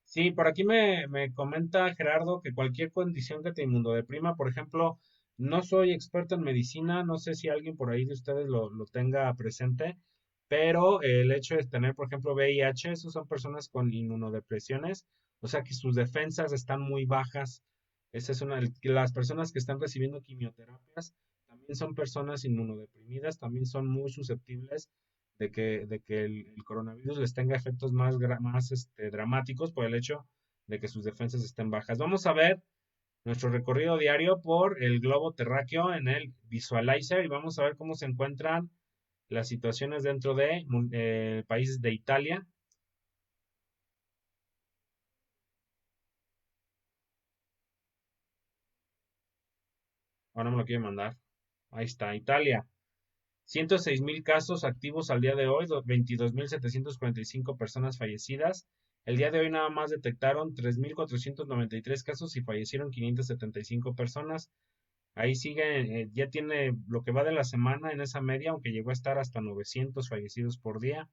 Sí, por aquí me comenta Gerardo que cualquier condición que te inmunodeprima, por ejemplo, no soy experto en medicina, no sé si alguien por ahí de ustedes lo tenga presente, pero el hecho de tener, por ejemplo, VIH, esos son personas con inmunodepresiones, o sea que sus defensas están muy bajas. Esa es las personas que están recibiendo quimioterapias también son personas inmunodeprimidas, también son muy susceptibles de que el coronavirus les tenga efectos más dramáticos por el hecho de que sus defensas estén bajas. Vamos a ver nuestro recorrido diario por el globo terráqueo en el visualizer y vamos a ver cómo se encuentran las situaciones dentro de países de Italia. Ahora me lo quiere mandar. Ahí está, Italia. 106,000 casos activos al día de hoy, 22,745 personas fallecidas. El día de hoy nada más detectaron 3,493 casos y fallecieron 575 personas. Ahí sigue, ya tiene lo que va de la semana en esa media, aunque llegó a estar hasta 900 fallecidos por día.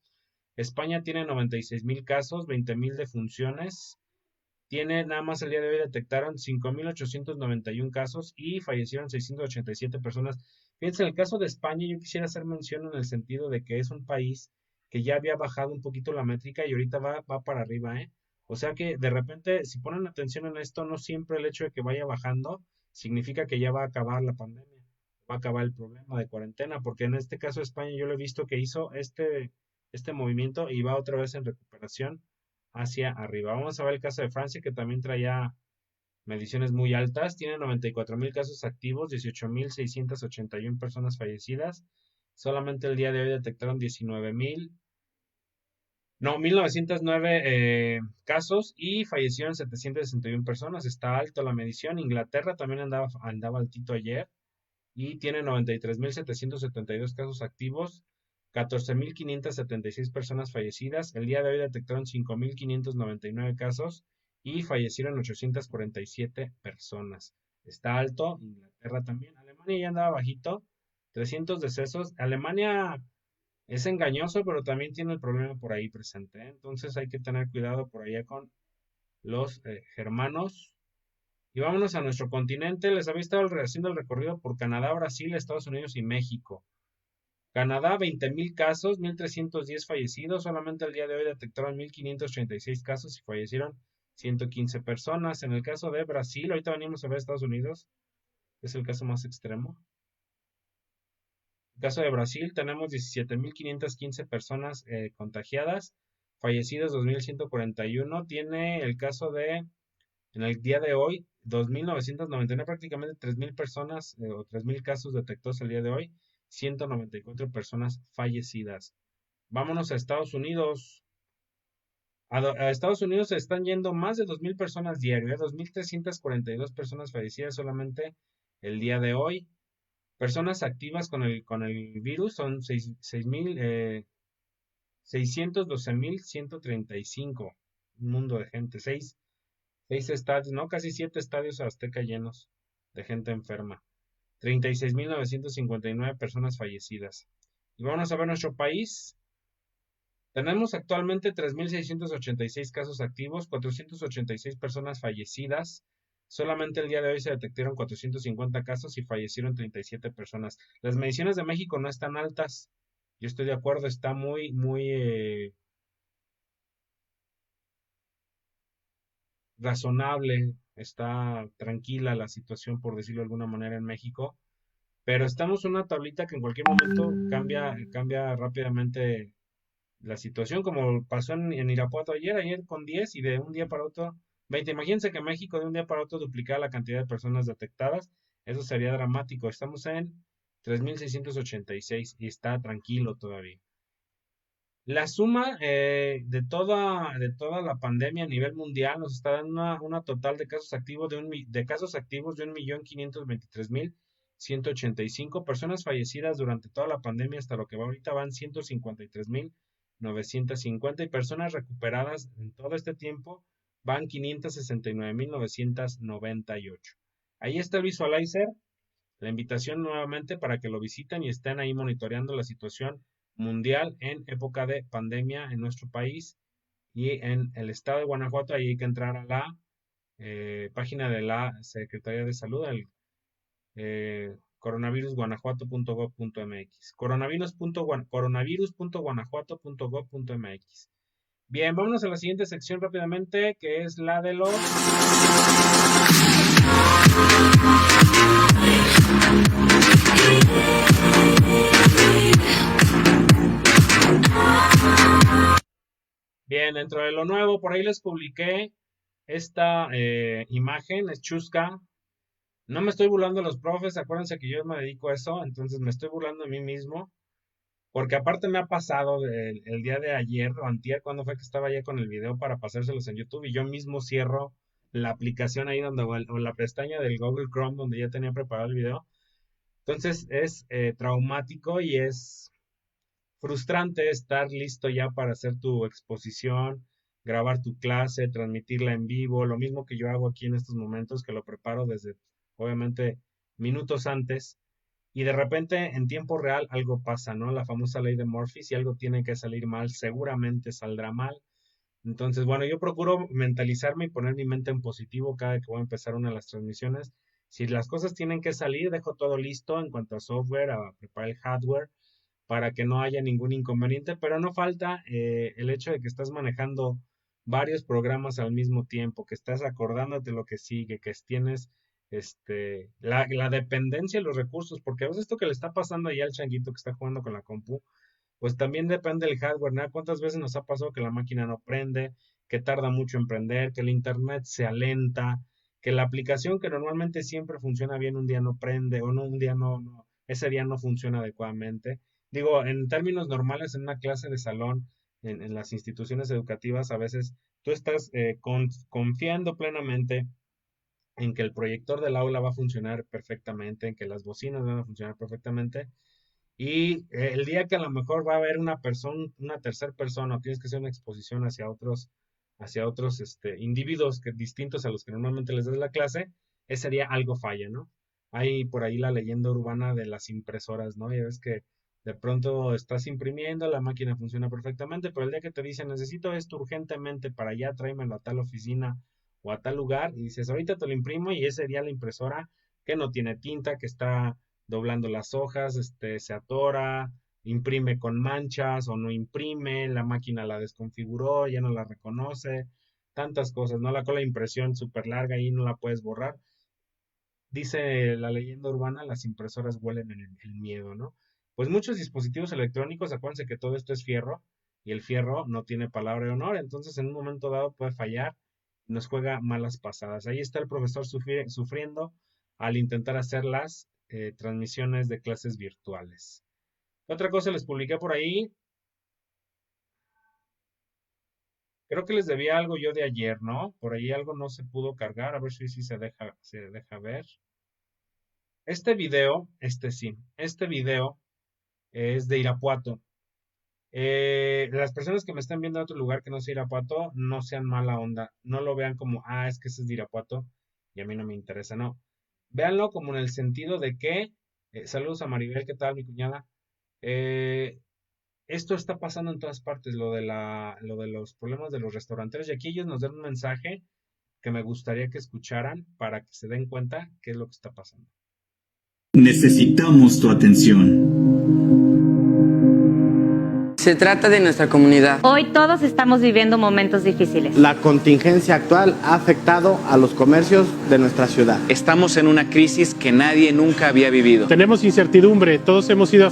España tiene 96,000 casos, 20,000 defunciones. Tiene nada más el día de hoy detectaron 5,891 casos y fallecieron 687 personas. Fíjense, en el caso de España yo quisiera hacer mención en el sentido de que es un país que ya había bajado un poquito la métrica y ahorita va para arriba, ¿eh? O sea que de repente, si ponen atención en esto, no siempre el hecho de que vaya bajando significa que ya va a acabar la pandemia, va a acabar el problema de cuarentena, porque en este caso España yo lo he visto que hizo este movimiento y va otra vez en recuperación hacia arriba. Vamos a ver el caso de Francia, que también traía mediciones muy altas. Tiene 94,000 casos activos, 18,681 personas fallecidas. Solamente el día de hoy detectaron 1,909 casos y fallecieron 761 personas. Está alto la medición. Inglaterra también andaba altito ayer y tiene 93,772 casos activos. 14,576 personas fallecidas. El día de hoy detectaron 5,599 casos y fallecieron 847 personas. Está alto. Inglaterra también. Alemania ya andaba bajito. 300 decesos. Alemania es engañoso, pero también tiene el problema por ahí presente, ¿eh? Entonces hay que tener cuidado por allá con los germanos. Y vámonos a nuestro continente. Les había estado haciendo el recorrido por Canadá, Brasil, Estados Unidos y México. Canadá, 20,000 casos, 1,310 fallecidos. Solamente el día de hoy detectaron 1,536 casos y fallecieron 115 personas. En el caso de Brasil, ahorita venimos a ver Estados Unidos, es el caso más extremo. En el caso de Brasil, tenemos 17,515 personas contagiadas. fallecidos 2.141. Tiene el caso de, en el día de hoy, 2.999, prácticamente 3.000 personas o 3.000 casos detectados el día de hoy, 194 personas fallecidas. Vámonos a Estados Unidos. A Estados Unidos se están yendo más de 2.000 personas diarias, 2.342 personas fallecidas solamente el día de hoy. Personas activas con el virus son 612.135. Un mundo de gente. 6 estadios, no, casi 7 estadios Azteca llenos de gente enferma. 36.959 personas fallecidas. Y vamos a ver nuestro país. Tenemos actualmente 3.686 casos activos, 486 personas fallecidas. Solamente el día de hoy se detectaron 450 casos y fallecieron 37 personas. Las mediciones de México no están altas. Yo estoy de acuerdo, está muy razonable, está tranquila la situación, por decirlo de alguna manera, en México. Pero estamos en una tablita que en cualquier momento cambia rápidamente la situación, como pasó en Irapuato ayer con 10 y de un día para otro 20. Imagínense que México de un día para otro duplicara la cantidad de personas detectadas. Eso sería dramático. Estamos en 3.686 y está tranquilo todavía. La suma de toda la pandemia a nivel mundial nos está dando una total de casos activos de 1.523.185 personas fallecidas durante toda la pandemia hasta lo que va ahorita van 153.950 y personas recuperadas en todo este tiempo van 569.998. Ahí está el visualizer, la invitación nuevamente para que lo visiten y estén ahí monitoreando la situación mundial en época de pandemia en nuestro país y en el estado de Guanajuato. Ahí hay que entrar a la página de la Secretaría de Salud, el coronavirusguanajuato.gov.mx, coronavirus.guanajuato.gov.mx. Bien, vámonos a la siguiente sección rápidamente, que es la de los... Bien, dentro de lo nuevo, por ahí les publiqué esta imagen, es chusca. No me estoy burlando de los profes, acuérdense que yo me dedico a eso, entonces me estoy burlando de mí mismo, porque aparte me ha pasado el día de ayer o antier, cuando fue que estaba ya con el video para pasárselos en YouTube, y yo mismo cierro la aplicación ahí donde, o la pestaña del Google Chrome donde ya tenía preparado el video. Entonces es traumático y es frustrante estar listo ya para hacer tu exposición, grabar tu clase, transmitirla en vivo, lo mismo que yo hago aquí en estos momentos, que lo preparo desde, obviamente, minutos antes, y de repente en tiempo real algo pasa, ¿no? La famosa ley de Murphy, si algo tiene que salir mal, seguramente saldrá mal. Entonces, bueno, yo procuro mentalizarme y poner mi mente en positivo cada que voy a empezar una de las transmisiones. Si las cosas tienen que salir, dejo todo listo en cuanto a software, a preparar el hardware, para que no haya ningún inconveniente, pero no falta el hecho de que estás manejando varios programas al mismo tiempo, que estás acordándote lo que sigue, que tienes la dependencia de los recursos, porque a veces esto que le está pasando ahí al changuito que está jugando con la compu, pues también depende del hardware, ¿no? ¿Cuántas veces nos ha pasado que la máquina no prende, que tarda mucho en prender, que el internet se alenta, que la aplicación que normalmente siempre funciona bien un día no prende, o no, un día no, ese día no funciona adecuadamente? Digo, en términos normales, en una clase de salón, en las instituciones educativas, a veces tú estás confiando plenamente en que el proyector del aula va a funcionar perfectamente, en que las bocinas van a funcionar perfectamente, y el día que a lo mejor va a haber una persona, una tercera persona, o tienes que hacer una exposición hacia otros individuos distintos a los que normalmente les das la clase, ese día algo falla, ¿no? Hay por ahí la leyenda urbana de las impresoras, ¿no? Ya ves que de pronto estás imprimiendo, la máquina funciona perfectamente, pero el día que te dicen necesito esto urgentemente para allá, tráemelo a tal oficina o a tal lugar, y dices ahorita te lo imprimo, y ese día la impresora que no tiene tinta, que está doblando las hojas, se atora, imprime con manchas o no imprime, la máquina la desconfiguró, ya no la reconoce, tantas cosas, ¿no? La cola de impresión súper larga y no la puedes borrar. Dice la leyenda urbana, las impresoras huelen el miedo, ¿no? Pues muchos dispositivos electrónicos, acuérdense que todo esto es fierro, y el fierro no tiene palabra de honor, entonces en un momento dado puede fallar y nos juega malas pasadas. Ahí está el profesor sufriendo al intentar hacer las transmisiones de clases virtuales. Otra cosa les publiqué por ahí. Creo que les debía algo yo de ayer, ¿no? Por ahí algo no se pudo cargar, a ver si se deja ver. Este video es de Irapuato. Las personas que me están viendo en otro lugar que no sea Irapuato, no sean mala onda. No lo vean como, es que ese es de Irapuato y a mí no me interesa, no. Véanlo como en el sentido de que, saludos a Maribel, ¿qué tal, mi cuñada? Esto está pasando en todas partes, lo de los problemas de los restauranteros, y aquí ellos nos dan un mensaje que me gustaría que escucharan para que se den cuenta qué es lo que está pasando. Necesitamos tu atención. Se trata de nuestra comunidad. Hoy todos estamos viviendo momentos difíciles. La contingencia actual ha afectado a los comercios de nuestra ciudad. Estamos en una crisis que nadie nunca había vivido. Tenemos incertidumbre, todos hemos sido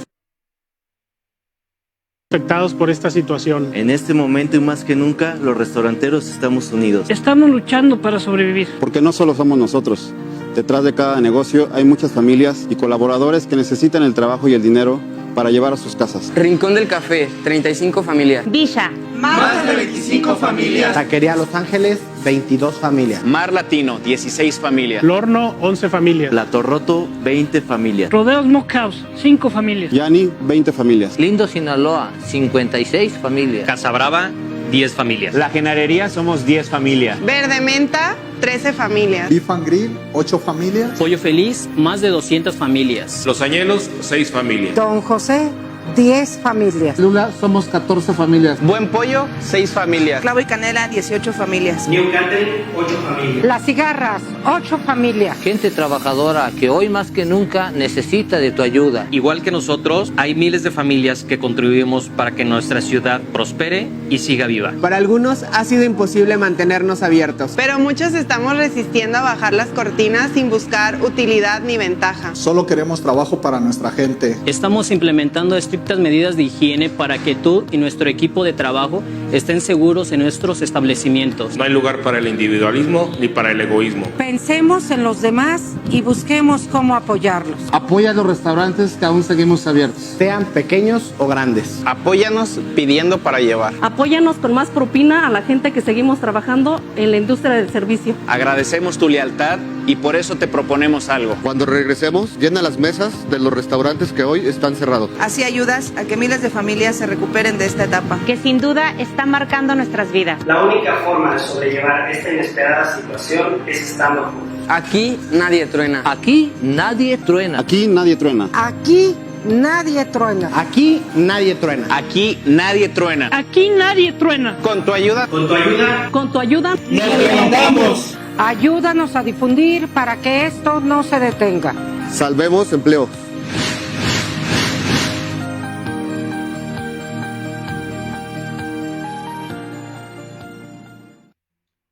afectados por esta situación. En este momento y más que nunca, los restauranteros estamos unidos. Estamos luchando para sobrevivir. Porque no solo somos nosotros. Detrás de cada negocio hay muchas familias y colaboradores que necesitan el trabajo y el dinero para llevar a sus casas. Rincón del Café, 35 familias. Villa, más de 25 familias. Taquería Los Ángeles, 22 familias. Mar Latino, 16 familias. Lorno, 11 familias. La Torroto, 20 familias. Rodeos Smokehouse, 5 familias. Yani, 20 familias. Lindo, Sinaloa, 56 familias. Casa Brava, 10 familias. La Generaría somos 10 familias. Verde Menta, 13 familias. Beef and Grill, 8 familias. Pollo Feliz, más de 200 familias. Los Añelos, 6 familias. Don José, 10 familias. Lula, somos 14 familias. Buen Pollo, 6 familias. Clavo y Canela, 18 familias. New Catering, 8 familias. Las Cigarras, 8 familias. Gente trabajadora que hoy más que nunca necesita de tu ayuda. Igual que nosotros, hay miles de familias que contribuimos para que nuestra ciudad prospere y siga viva. Para algunos ha sido imposible mantenernos abiertos. Pero muchos estamos resistiendo a bajar las cortinas sin buscar utilidad ni ventaja. Solo queremos trabajo para nuestra gente. Estamos implementando estrictas medidas de higiene para que tú y nuestro equipo de trabajo estén seguros en nuestros establecimientos. No hay lugar para el individualismo ni para el egoísmo. Pensemos en los demás y busquemos cómo apoyarlos. Apoya a los restaurantes que aún seguimos abiertos. Sean pequeños o grandes. Apóyanos pidiendo para llevar. Apóyanos con más propina a la gente que seguimos trabajando en la industria del servicio. Agradecemos tu lealtad y por eso te proponemos algo. Cuando regresemos, llena las mesas de los restaurantes que hoy están cerrados. Así ayudas a que miles de familias se recuperen de esta etapa. Que sin duda está marcando nuestras vidas. La única forma de sobrellevar esta inesperada situación es estando juntos. Aquí nadie truena. Aquí nadie truena. Aquí nadie truena. Aquí nadie truena. Aquí nadie truena. Aquí nadie truena. Aquí nadie truena. Con tu ayuda. Con tu ayuda. Con tu ayuda. ¡Nos levantamos! Ayúdanos a difundir para que esto no se detenga. Salvemos empleos.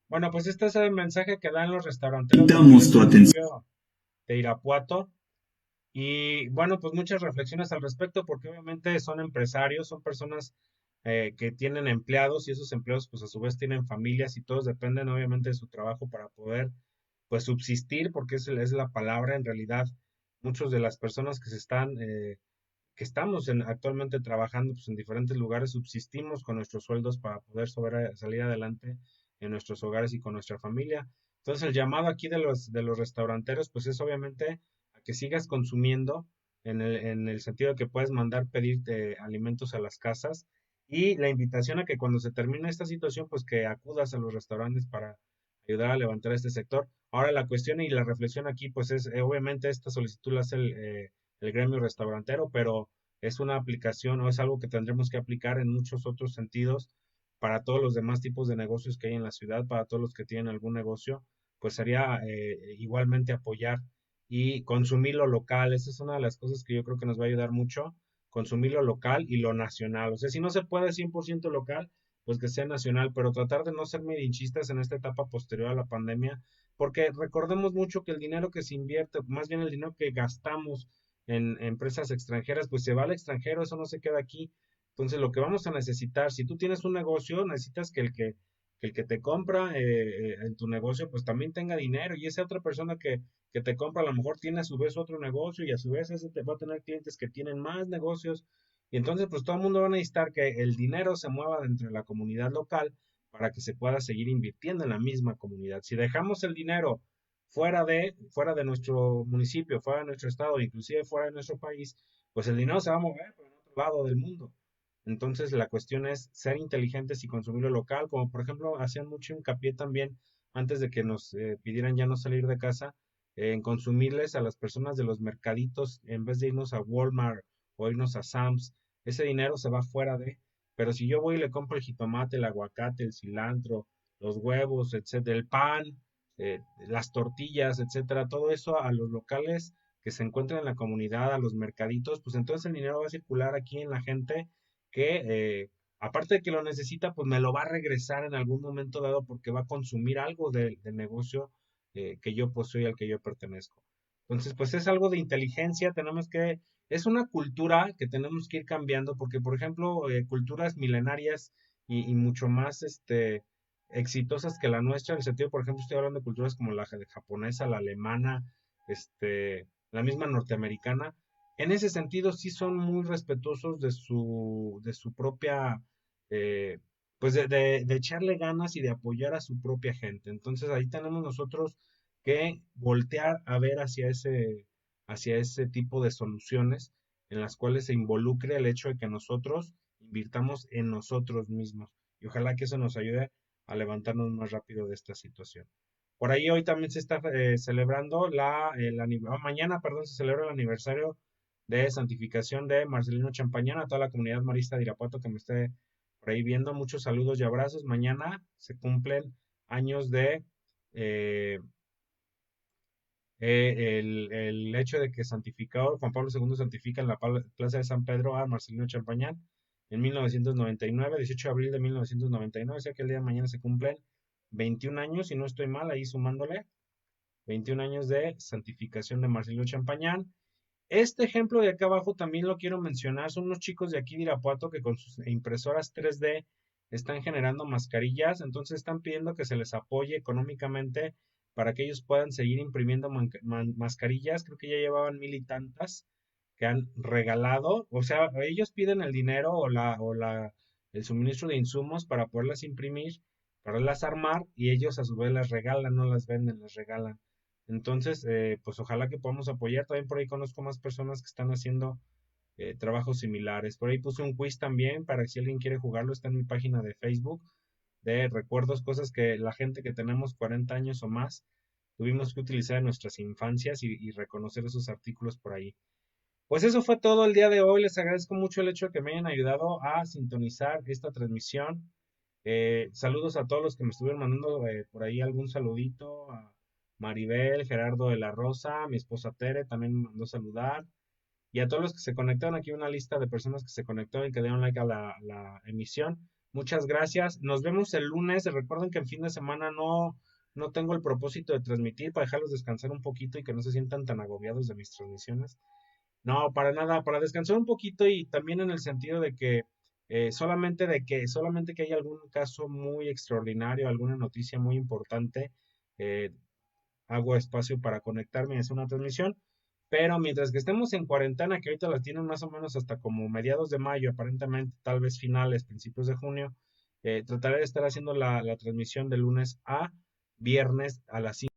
Bueno, pues este es el mensaje que dan los restauranteros Damos tu atención de Irapuato. Y bueno, pues muchas reflexiones al respecto, porque obviamente son empresarios, son personas que tienen empleados, y esos empleados pues a su vez tienen familias, y todos dependen obviamente de su trabajo para poder pues subsistir, porque es la palabra. En realidad muchos de las personas que estamos actualmente trabajando pues en diferentes lugares, subsistimos con nuestros sueldos para poder salir adelante en nuestros hogares y con nuestra familia. Entonces el llamado aquí de los restauranteros pues es obviamente a que sigas consumiendo en el sentido de que puedes pedirte alimentos a las casas, y la invitación a que cuando se termine esta situación pues que acudas a los restaurantes para ayudar a levantar este sector. Ahora la cuestión y la reflexión aquí pues es obviamente esta solicitud la hace el gremio restaurantero, pero es una aplicación o es algo que tendremos que aplicar en muchos otros sentidos para todos los demás tipos de negocios que hay en la ciudad, para todos los que tienen algún negocio, pues sería igualmente apoyar y consumir lo local. Esa es una de las cosas que yo creo que nos va a ayudar mucho, consumir lo local y lo nacional. O sea, si no se puede 100% local, pues que sea nacional, pero tratar de no ser medinchistas en esta etapa posterior a la pandemia, porque recordemos mucho que el dinero que se invierte, más bien el dinero que gastamos en empresas extranjeras, pues se va al extranjero, eso no se queda aquí. Entonces, lo que vamos a necesitar, si tú tienes un negocio, necesitas que el que te compra en tu negocio, pues también tenga dinero, y esa otra persona que te compra a lo mejor tiene a su vez otro negocio, y a su vez ese te va a tener clientes que tienen más negocios, y entonces pues todo el mundo va a necesitar que el dinero se mueva dentro de la comunidad local para que se pueda seguir invirtiendo en la misma comunidad. Si dejamos el dinero fuera de nuestro municipio, fuera de nuestro estado, inclusive fuera de nuestro país, pues el dinero se va a mover por el otro lado del mundo. Entonces la cuestión es ser inteligentes y consumirlo local, como por ejemplo hacían mucho hincapié también antes de que nos pidieran ya no salir de casa, en consumirles a las personas de los mercaditos en vez de irnos a Walmart o irnos a Sam's. Ese dinero se va fuera de, pero si yo voy y le compro el jitomate, el aguacate, el cilantro, los huevos, etcétera, el pan, las tortillas, etcétera, todo eso a los locales que se encuentran en la comunidad, a los mercaditos, pues entonces el dinero va a circular aquí en la gente que aparte de que lo necesita, pues me lo va a regresar en algún momento dado porque va a consumir algo del negocio que yo poseo y al que yo pertenezco. Entonces, pues es algo de inteligencia, es una cultura que tenemos que ir cambiando porque, por ejemplo, culturas milenarias y mucho más exitosas que la nuestra, en el sentido, por ejemplo, estoy hablando de culturas como la japonesa, la alemana, la misma norteamericana. En ese sentido sí son muy respetuosos de su propia, pues de echarle ganas y de apoyar a su propia gente. Entonces ahí tenemos nosotros que voltear a ver hacia ese tipo de soluciones en las cuales se involucre el hecho de que nosotros invirtamos en nosotros mismos. Y ojalá que eso nos ayude a levantarnos más rápido de esta situación. Por ahí hoy también se está celebrando mañana, se celebra el aniversario de santificación de Marcelino Champañán. A toda la comunidad marista de Irapuato que me esté por ahí viendo, muchos saludos y abrazos. Mañana se cumplen años de el hecho de que Juan Pablo II santifica en la Plaza de San Pedro a Marcelino Champañán en 1999, 18 de abril de 1999, o sea que el día de mañana se cumplen 21 años, si no estoy mal, ahí sumándole, 21 años de santificación de Marcelino Champañán. Este ejemplo de acá abajo también lo quiero mencionar, son unos chicos de aquí de Irapuato que con sus impresoras 3D están generando mascarillas, entonces están pidiendo que se les apoye económicamente para que ellos puedan seguir imprimiendo mascarillas. Creo que ya llevaban 1000 y tantas que han regalado, o sea, ellos piden el dinero o el suministro de insumos para poderlas imprimir, para poderlas armar, y ellos a su vez las regalan, no las venden, las regalan. Entonces, pues ojalá que podamos apoyar. También por ahí conozco más personas que están haciendo trabajos similares. Por ahí puse un quiz también para que si alguien quiere jugarlo, está en mi página de Facebook, de recuerdos, cosas que la gente que tenemos 40 años o más tuvimos que utilizar en nuestras infancias y reconocer esos artículos por ahí. Pues eso fue todo el día de hoy. Les agradezco mucho el hecho de que me hayan ayudado a sintonizar esta transmisión. Saludos a todos los que me estuvieron mandando por ahí algún saludito, a Maribel, Gerardo de la Rosa, mi esposa Tere también me mandó saludar, y a todos los que se conectaron. Aquí una lista de personas que se conectaron y que dieron like a la emisión. Muchas gracias. Nos vemos el lunes. Recuerden que en fin de semana no tengo el propósito de transmitir, para dejarlos descansar un poquito y que no se sientan tan agobiados de mis transmisiones. No, para nada, para descansar un poquito, y también en el sentido de que solamente que haya algún caso muy extraordinario, alguna noticia muy importante, hago espacio para conectarme y hacer una transmisión. Pero mientras que estemos en cuarentena, que ahorita las tienen más o menos hasta como mediados de mayo, aparentemente, tal vez finales, principios de junio, trataré de estar haciendo la transmisión de lunes a viernes a las 5.